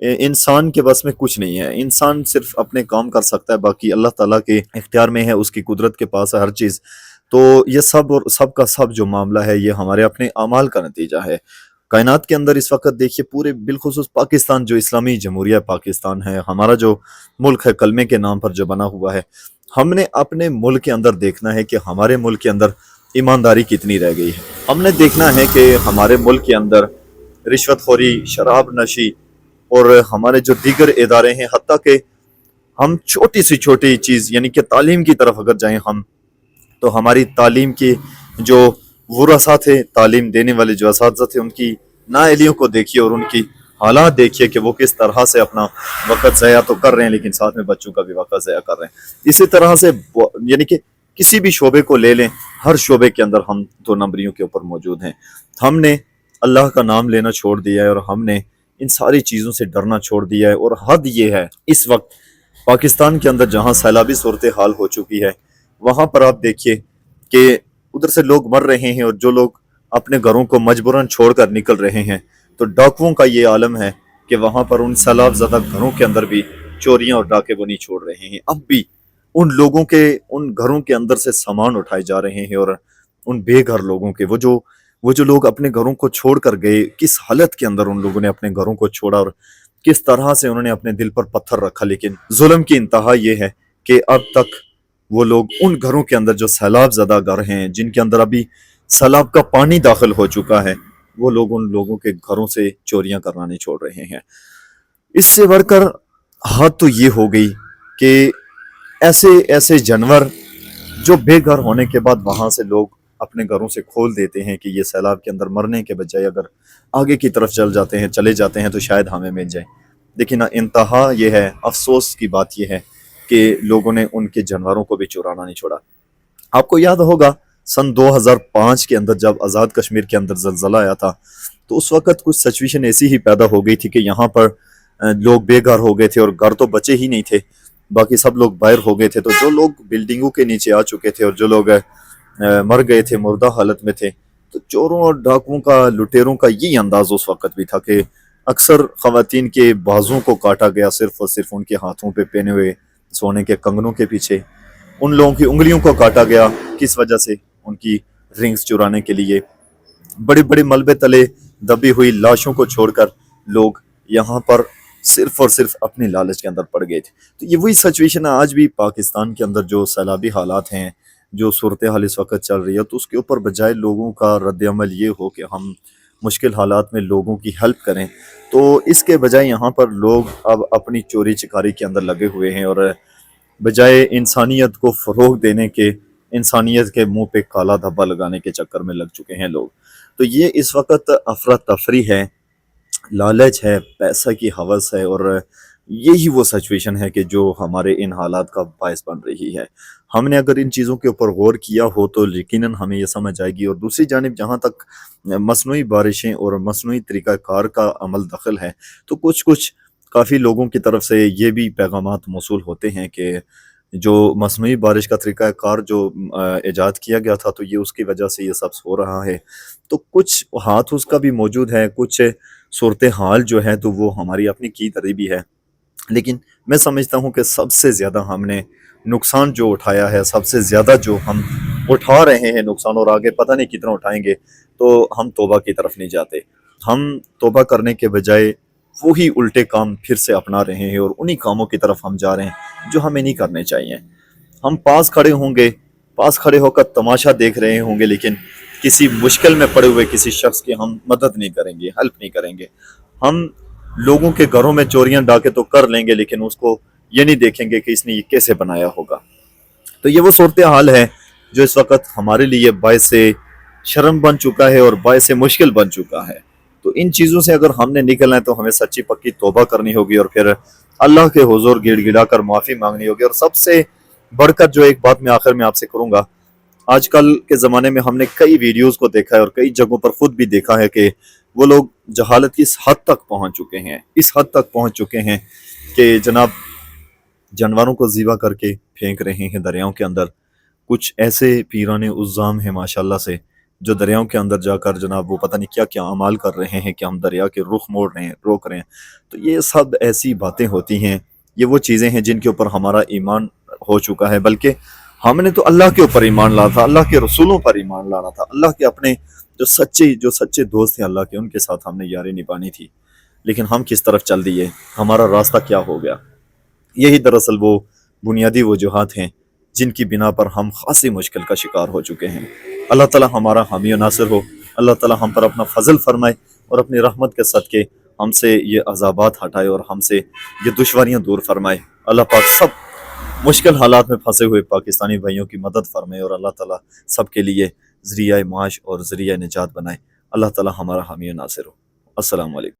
انسان کے بس میں کچھ نہیں ہے، انسان صرف اپنے کام کر سکتا ہے، باقی اللہ تعالیٰ کے اختیار میں ہے، اس کی قدرت کے پاس ہے ہر چیز۔ تو یہ سب اور سب کا سب جو معاملہ ہے یہ ہمارے اپنے اعمال کا نتیجہ ہے۔ کائنات کے اندر اس وقت دیکھیے پورے بالخصوص پاکستان جو اسلامی جمہوریہ پاکستان ہے، ہمارا جو ملک ہے کلمے کے نام پر جو بنا ہوا ہے، ہم نے اپنے ملک کے اندر دیکھنا ہے کہ ہمارے ملک کے اندر ایمانداری کتنی رہ گئی ہے۔ ہم نے دیکھنا ہے کہ ہمارے ملک کے اندر رشوت خوری، شراب نشی اور ہمارے جو دیگر ادارے ہیں، حتیٰ کہ ہم چھوٹی سی چھوٹی چیز یعنی کہ تعلیم کی طرف اگر جائیں ہم، تو ہماری تعلیم کی جو ورثاء تھے، تعلیم دینے والے جو اساتذہ تھے، ان کی نااہلیوں کو دیکھیے اور ان کی حالات دیکھیے کہ وہ کس طرح سے اپنا وقت ضائع تو کر رہے ہیں لیکن ساتھ میں بچوں کا بھی وقت ضائع کر رہے ہیں۔ اسی طرح سے یعنی کہ کسی بھی شعبے کو لے لیں، ہر شعبے کے اندر ہم دو نمبریوں کے اوپر موجود ہیں۔ ہم نے اللہ کا نام لینا چھوڑ دیا ہے اور ہم نے ان ساری چیزوں سے ڈرنا چھوڑ دیا ہے، اور حد یہ ہے اس وقت پاکستان کے اندر جہاں سیلابی صورتحال ہو چکی ہے، وہاں پر آپ دیکھیے کہ ادھر سے لوگ مر رہے ہیں، اور جو لوگ اپنے گھروں کو مجبوراً چھوڑ کر نکل رہے ہیں، تو ڈاکوؤں کا یہ عالم ہے کہ وہاں پر ان سیلاب زدہ گھروں کے اندر بھی چوریاں اور ڈاکے وہ نہیں چھوڑ رہے ہیں۔ اب بھی ان لوگوں کے ان گھروں کے اندر سے سامان اٹھائے جا رہے ہیں، اور ان بے گھر لوگوں کے وہ جو لوگ اپنے گھروں کو چھوڑ کر گئے، کس حالت کے اندر ان لوگوں نے اپنے گھروں کو چھوڑا اور کس طرح سے انہوں نے اپنے دل پر پتھر رکھا۔ لیکن ظلم کی انتہا یہ ہے کہ اب تک وہ لوگ ان گھروں کے اندر جو سیلاب زدہ گھر ہیں، جن کے اندر ابھی سیلاب کا پانی داخل ہو چکا ہے، وہ لوگ ان لوگوں کے گھروں سے چوریاں کرنا نہیں چھوڑ رہے ہیں۔ اس سے بڑھ کر حد تو یہ ہو گئی کہ ایسے ایسے جانور جو بے گھر ہونے کے بعد وہاں سے لوگ اپنے گھروں سے کھول دیتے ہیں کہ یہ سیلاب کے اندر مرنے کے بجائے اگر آگے کی طرف چلے جاتے ہیں تو شاید ہمیں مل جائے۔ لیکن انتہا یہ ہے، افسوس کی بات یہ ہے کہ لوگوں نے ان کے جانوروں کو بھی چرانا نہیں چھوڑا۔ آپ کو یاد ہوگا سن 2005 کے اندر جب آزاد کشمیر کے اندر زلزلہ آیا تھا، تو اس وقت کچھ سچویشن ایسی ہی پیدا ہو گئی تھی کہ یہاں پر لوگ بے گھر ہو گئے تھے، اور گھر تو بچے ہی نہیں تھے، باقی سب لوگ باہر ہو گئے تھے۔ تو جو لوگ بلڈنگوں کے نیچے آ چکے تھے اور جو لوگ مر گئے تھے، مردہ حالت میں تھے، تو چوروں اور ڈاکوؤں کا، لٹیروں کا یہی انداز اس وقت بھی تھا کہ اکثر خواتین کے بازوں کو کاٹا گیا صرف اور صرف ان کے ہاتھوں پہ پہنے ہوئے سونے کے کنگنوں کے پیچھے، ان لوگوں کی انگلیوں کو کاٹا گیا کس وجہ سے؟ ان کی رنگز چرانے کے لیے۔ بڑے بڑے ملبے تلے دبی ہوئی لاشوں کو چھوڑ کر لوگ یہاں پر صرف اور صرف اپنی لالچ کے اندر پڑ گئے تھے۔ تو یہ وہی سچویشن ہے آج بھی پاکستان کے اندر، جو سیلابی حالات ہیں، جو صورتحال اس وقت چل رہی ہے، تو اس کے اوپر بجائے لوگوں کا رد عمل یہ ہو کہ ہم مشکل حالات میں لوگوں کی ہیلپ کریں، تو اس کے بجائے یہاں پر لوگ اب اپنی چوری چکاری کے اندر لگے ہوئے ہیں، اور بجائے انسانیت کو فروغ دینے کے، انسانیت کے منہ پہ کالا دھبا لگانے کے چکر میں لگ چکے ہیں لوگ۔ تو یہ اس وقت افراتفری ہے، لالچ ہے، پیسہ کی ہوس ہے، اور یہی وہ سچویشن ہے کہ جو ہمارے ان حالات کا باعث بن رہی ہے۔ ہم نے اگر ان چیزوں کے اوپر غور کیا ہو تو یقیناً ہمیں یہ سمجھ آئے گی۔ اور دوسری جانب جہاں تک مصنوعی بارشیں اور مصنوعی طریقہ کار کا عمل دخل ہے، تو کچھ کافی لوگوں کی طرف سے یہ بھی پیغامات موصول ہوتے ہیں کہ جو مصنوعی بارش کا طریقہ کار جو ایجاد کیا گیا تھا، تو یہ اس کی وجہ سے یہ سب ہو رہا ہے۔ تو کچھ ہاتھ اس کا بھی موجود ہے، کچھ صورتحال جو ہے تو وہ ہماری اپنی کی طرح بھی ہے، لیکن میں سمجھتا ہوں کہ سب سے زیادہ ہم نے نقصان جو اٹھایا ہے، سب سے زیادہ جو ہم اٹھا رہے ہیں نقصان، اور آگے پتہ نہیں کتنا اٹھائیں گے، تو ہم توبہ کی طرف نہیں جاتے۔ ہم توبہ کرنے کے بجائے وہی الٹے کام پھر سے اپنا رہے ہیں، اور انہی کاموں کی طرف ہم جا رہے ہیں جو ہمیں نہیں کرنے چاہیے۔ ہم پاس کھڑے ہوں گے، پاس کھڑے ہو کر تماشا دیکھ رہے ہوں گے، لیکن کسی مشکل میں پڑے ہوئے کسی شخص کی ہم مدد نہیں کریں گے، ہیلپ نہیں کریں گے۔ ہم لوگوں کے گھروں میں چوریاں ڈاکے تو کر لیں گے، لیکن اس کو یہ نہیں دیکھیں گے کہ اس نے یہ کیسے بنایا ہوگا۔ تو یہ وہ صورتحال ہے جو اس وقت ہمارے لیے باعث شرم بن چکا ہے اور باعث مشکل بن چکا ہے۔ تو ان چیزوں سے اگر ہم نے نکلنا ہے تو ہمیں سچی پکی توبہ کرنی ہوگی، اور پھر اللہ کے حضور گڑ گڑا کر معافی مانگنی ہوگی۔ اور سب سے بڑھ کر جو ایک بات میں آخر میں آپ سے کروں گا، آج کل کے زمانے میں ہم نے کئی ویڈیوز کو دیکھا ہے اور کئی جگہوں پر خود بھی دیکھا ہے کہ وہ لوگ جہالت کی اس حد تک پہنچ چکے ہیں، اس حد تک پہنچ چکے ہیں کہ جناب جانوروں کو ذبح کر کے پھینک رہے ہیں دریاؤں کے اندر۔ کچھ ایسے پیرانے الزام ہیں ماشاءاللہ سے جو دریاؤں کے اندر جا کر جناب وہ پتہ نہیں کیا کیا اعمال کر رہے ہیں کہ ہم دریا کے رخ موڑ رہے ہیں، روک رہے ہیں. تو یہ سب ایسی باتیں ہوتی ہیں، یہ وہ چیزیں ہیں جن کے اوپر ہمارا ایمان ہو چکا ہے. بلکہ ہم نے تو اللہ کے اوپر ایمان لانا تھا، اللہ کے رسولوں پر ایمان لانا تھا، اللہ کے اپنے جو سچے دوست تھے اللہ کے، ان کے ساتھ ہم نے یاری نبھانی تھی. لیکن ہم کس طرف چل دیے، ہمارا راستہ کیا ہو گیا. یہی دراصل وہ بنیادی وجوہات ہیں جن کی بنا پر ہم خاصی مشکل کا شکار ہو چکے ہیں. اللہ تعالی ہمارا حامی و ناصر ہو. اللہ تعالی ہم پر اپنا فضل فرمائے اور اپنی رحمت کے صدقے ہم سے یہ عذابات ہٹائے اور ہم سے یہ دشواریاں دور فرمائے. اللہ پاک سب مشکل حالات میں پھنسے ہوئے پاکستانی بھائیوں کی مدد فرمائے اور اللہ تعالی سب کے لیے ذریعہ معاش اور ذریعہ نجات بنائے. اللہ تعالی ہمارا حامی و ناصر ہو. السلام علیکم.